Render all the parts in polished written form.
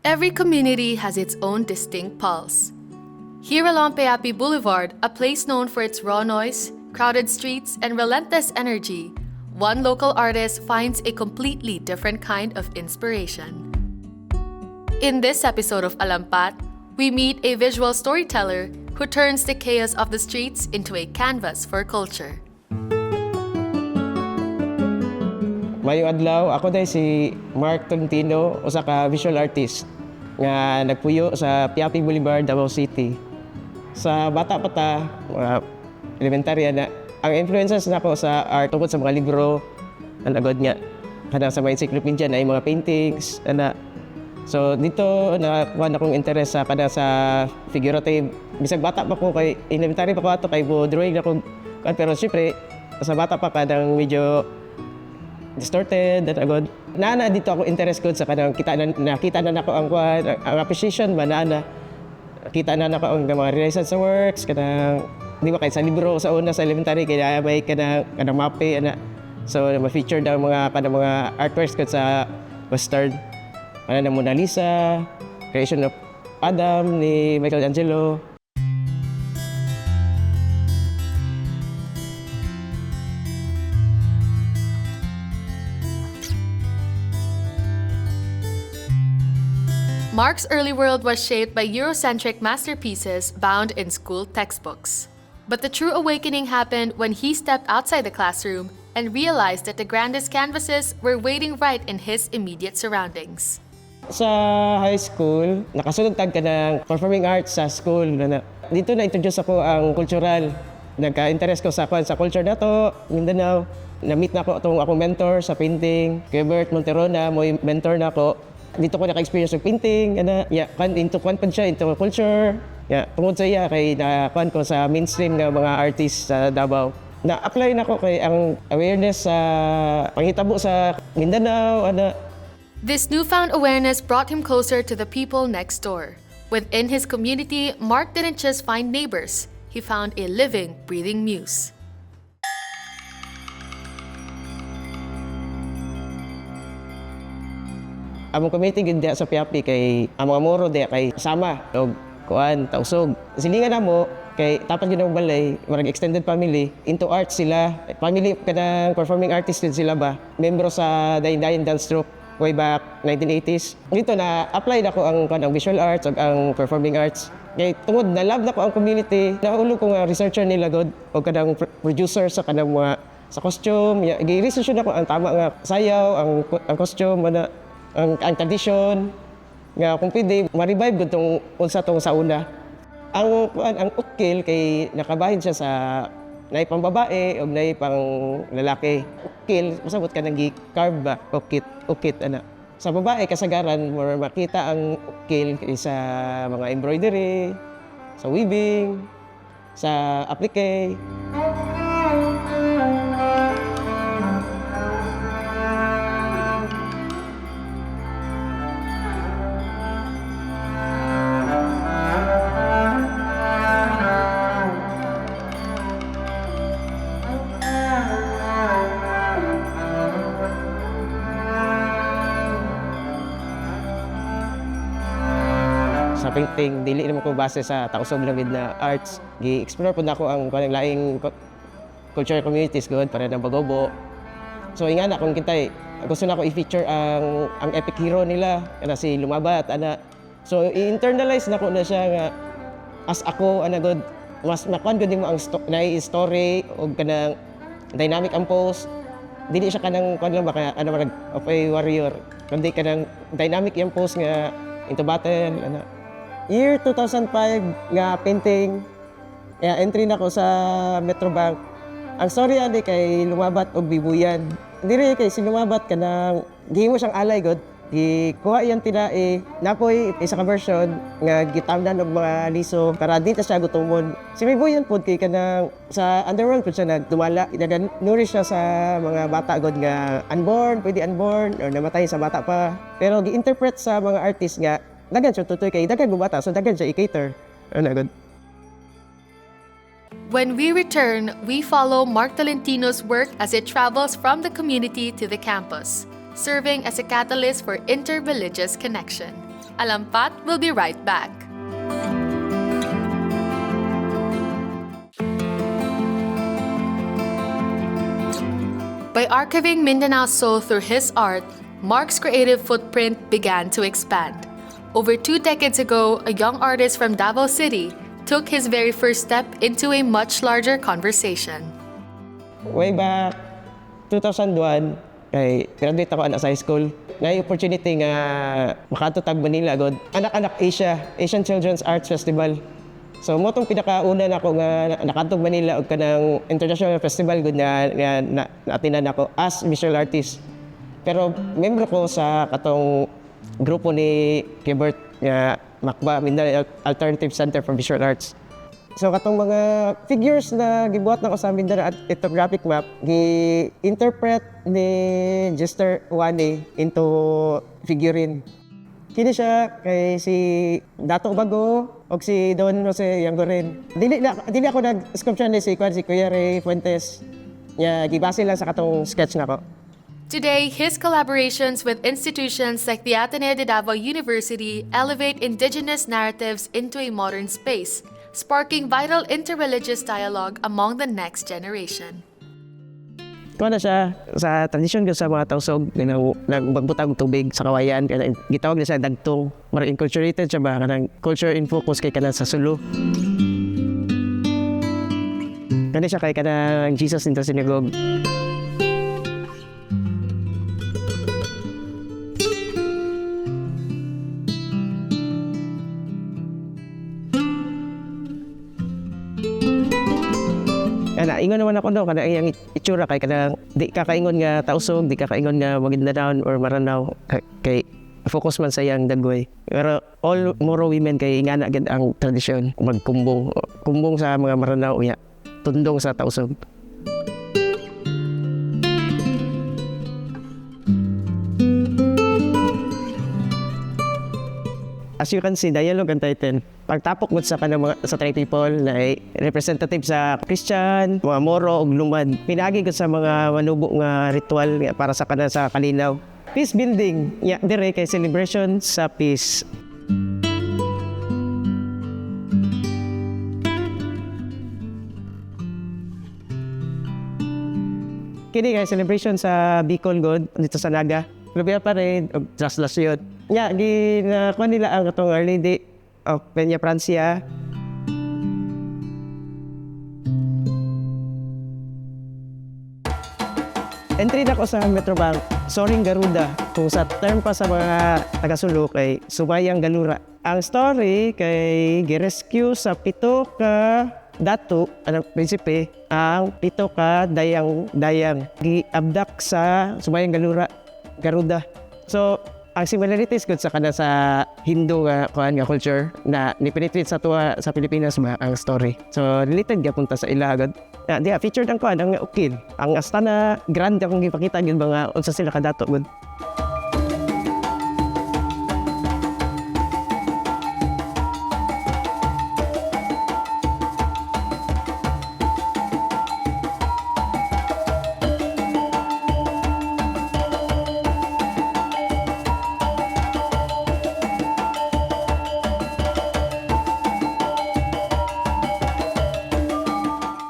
Every community has its own distinct pulse. Here along Payapi Boulevard, a place known for its raw noise, crowded streets, and relentless energy, one local artist finds a completely different kind of inspiration. In this episode of Alampat, we meet a visual storyteller who turns the chaos of the streets into a canvas for culture. Mayong adlaw, ako day si Mark Tolentino, usa ka visual artist nga nagpuyo sa Payapi Boulevard, Davao City. Sa bata pa ta, mga elementarya na, ang influences nako sa art tungkol sa mga libro, nalagod nga, kada sa mga encyclopedia na mga paintings, ana. So dito nakakuha na akong interest sa kada sa figurative. Bisag bata pa ko kay elementary pa ko ato kay drawing na ko, pero syempre sa bata pa kadang medyo distorted that agad. Nana dito ako interest ko sa kanang nakita na nako ang ang appreciation ba na kita na nako ang mga realization sa works kanang di ba kay sa libro sa una sa elementary kaya may kanang mape ana. So ma-feature daw mga mga artworks ko sa Western na Mona Lisa, Creation of Adam ni Michelangelo. Mark's early world was shaped by Eurocentric masterpieces bound in school textbooks. But the true awakening happened when he stepped outside the classroom and realized that the grandest canvases were waiting right in his immediate surroundings. Sa high school, nakasunod tag ka ng performing arts sa school. Dito na-introduce ako ang cultural. Nagka-interest ko sa culture na to, Mindanao. Na-meet na ako itong akong mentor sa painting. Gilbert Monterona, mo mentor na ako. Dito ko naka-experience ng painting, into culture. Tungod sa iya, kay nakuhan ko sa mainstream ng mga artists sa Davao. Na-apply na ko kay ang awareness sa panghitabo sa Mindanao. This newfound awareness brought him closer to the people next door. Within his community, Mark didn't just find neighbors, he found a living, breathing muse. Ang community gid sa Payapi kay ang mga moro diya kay sama og kuan tausog. Silingan namo kay tapat gyud ang balay, marag extended family into art sila. Family kanang performing artist din sila ba. Membro sa Dayan Dance Troupe way back 1980s. Dito na apply na ko ang kanang visual arts ug ang performing arts. Kay tungod na love na ko ang community, naulo ko nga researcher nila god o kanang producer sa kanang mga sa costume. Gi-research na ko ang tama nga sayaw, ang costume ang tradition nga kung pwede ma-revive gud tong unsa tong sa una. Ang ukil kay nakabahin siya sa nay pang babae o nay pang lalaki. Ukil masabot ka nang gi-carve ba ukit ana. Sa babae kasagaran more makita ang ukil sa mga embroidery, sa weaving, sa applique. Sa painting, dili naman ko base sa tausog lamid na arts. Gi-explore po na ako ang kanang laing cultural communities good para ng Bagobo. So inga na kung kitay, gusto na ako i-feature ang epic hero nila, kana si Lumabat ana. So i-internalize na ko na siya nga as ako good. Mas makuan gud mo ang story o kanang dynamic ang pose. Dili siya kanang kuan lang baka marag of a warrior. Kundi kanang dynamic yung pose nga into battle ana. Year 2005 nga painting, entry na ko sa Metrobank. Ang story ani kay Lumabat og Bibuyan. Diri kay si Lumabat kanang gihimo siyang alay god. Gikuha iyang tinae, napoy isa ka version nga gitamnan og mga liso para di ta siya gutumon. Si Bibuyan pod kay kanang sa underworld pud siya nagdumala, nag-nourish siya sa mga bata god nga pwede unborn or namatay sa bata pa. Pero gi-interpret sa mga artist nga dagan siya tutoy kay dagan bumata so dagan siya i-cater. Good. When we return, we follow Mark Tolentino's work as it travels from the community to the campus, serving as a catalyst for interreligious connection. Alampat will be right back. By archiving Mindanao's soul through his art, Mark's creative footprint began to expand. Over 2 decades ago, a young artist from Davao City took his very first step into a much larger conversation. Way back 2001, kay graduate ako sa high school. Ngay opportunity nga makatutag Manila god. Anak-anak Asian Children's Arts Festival. So mo tong pinakauna nako nga nakatug Manila og kanang international festival gud na naatinan ako as visual artist. Pero membro ko sa katong grupo ni Kibert nga MACBA, Mindanao Alternative Center for Visual Arts. So katong mga figures na gibuhat nako sa Mindanao ethnographic map gi-interpret ni Jester Wane into figurine. Kini siya kay si Dato Bago o si Don Jose Yangoren. Dili ako nag-sculpture ni si Kuya Ray Fuentes. Nya gibase lang sa katong sketch nako. Today, his collaborations with institutions like the Ateneo de Davao University elevate indigenous narratives into a modern space, sparking vital interreligious dialogue among the next generation. Kuha na siya sa tradisyon ko sa mga tausog na magbutang tubig sa kawayan. Kaya gitawag na siya dagtong. Mara inculturated siya ba? Kanang culture in focus kay kanang sa Sulu. Kani siya kay kanang Jesus in the synagogue. Kana ingon naman ako no kana iyang itsura kay kana di ka kaingon nga tausog, di ka kaingon nga Maguindanao or Maranao kay focus man sa iyang dagway. Pero all Moro women kay ingana gid ang tradisyon kumbong sa mga Maranao unya tundong sa tausog. As you can see, dialogue ang title. Pagtapok mo sa kanang mga sa tribe people na representative sa Christian, mga Moro ug Lumad. Pinagi ko sa mga manubo nga ritual nga para sa kanang sa kalinaw. Peace building, ya dire kay celebration sa peace. Kini kay celebration sa Bicol God dito sa Naga. Lubiya pa rin og translasyon. Nya ginakuha nila ang katong Our Lady of Peña Francia. Entry na ko sa Metrobank, Soring Garuda, kung sa term pa sa mga taga-Sulu kay Subayang Galura. Ang story kay girescue sa 7 ka dato, anong prinsipe, ang 7 ka dayang gi-abduct sa Subayang Garuda. So, ang similarities gud sa kana sa Hindu nga kuan nga culture na ni-penetrate sa tuwa sa Pilipinas ba ang story. So related gyapon ta sa ila gud. Diya featured ang kuan ang ukil. Ang astana grand akong gipakita gyud mga unsa sila kadato gud.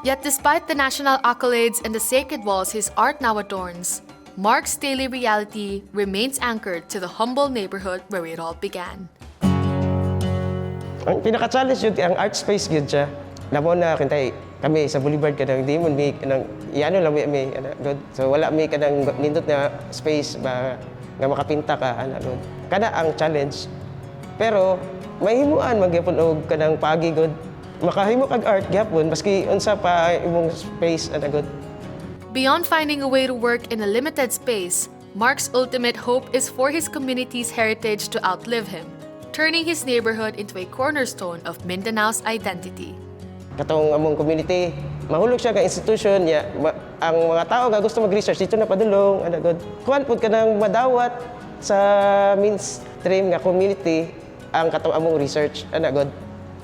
Yet despite the national accolades and the sacred walls his art now adorns, Mark's daily reality remains anchored to the humble neighborhood where it all began. Ang pinaka-challenge yun, ang art space yun siya. Lamo na kintay kami sa Boulevard kanang di mo may kanang iano lang may good. So wala may kanang nindot na space ba nga makapinta ka ana good. Kada ang challenge. Pero mahimuan magyapon og kanang pagi good. Makahimo kag art gyapon maski unsa pa imong space ana good. Beyond finding a way to work in a limited space, Mark's ultimate hope is for his community's heritage to outlive him, turning his neighborhood into a cornerstone of Mindanao's identity. Katong among community, mahulog siya ka institution niya. Ang mga tao nga gusto mag-research dito na padulong ana good. Kuan pud kanang madawat sa mainstream nga community ang katong among research ana good.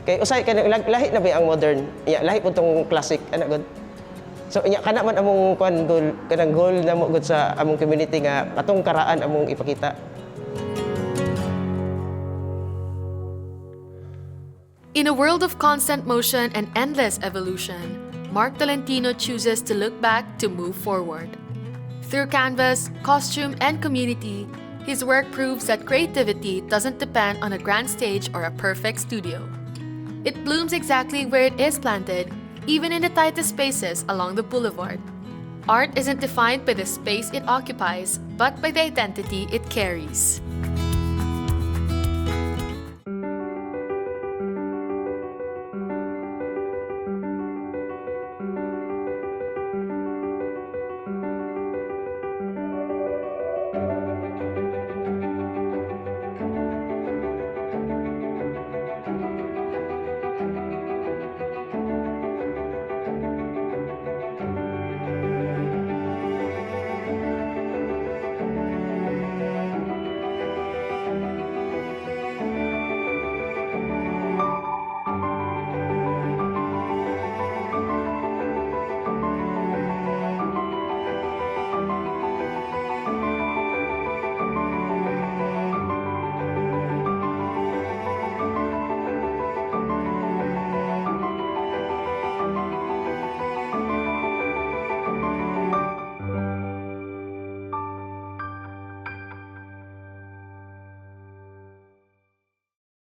Kay usay kanang lahi na ba ang modern? Lahi pud tong classic ana god. So kana man among kanang goal na mo gud sa among community nga katong karaan among ipakita. In a world of constant motion and endless evolution, Mark Tolentino chooses to look back to move forward. Through canvas, costume, and community, his work proves that creativity doesn't depend on a grand stage or a perfect studio. It blooms exactly where it is planted, even in the tightest spaces along the boulevard. Art isn't defined by the space it occupies, but by the identity it carries.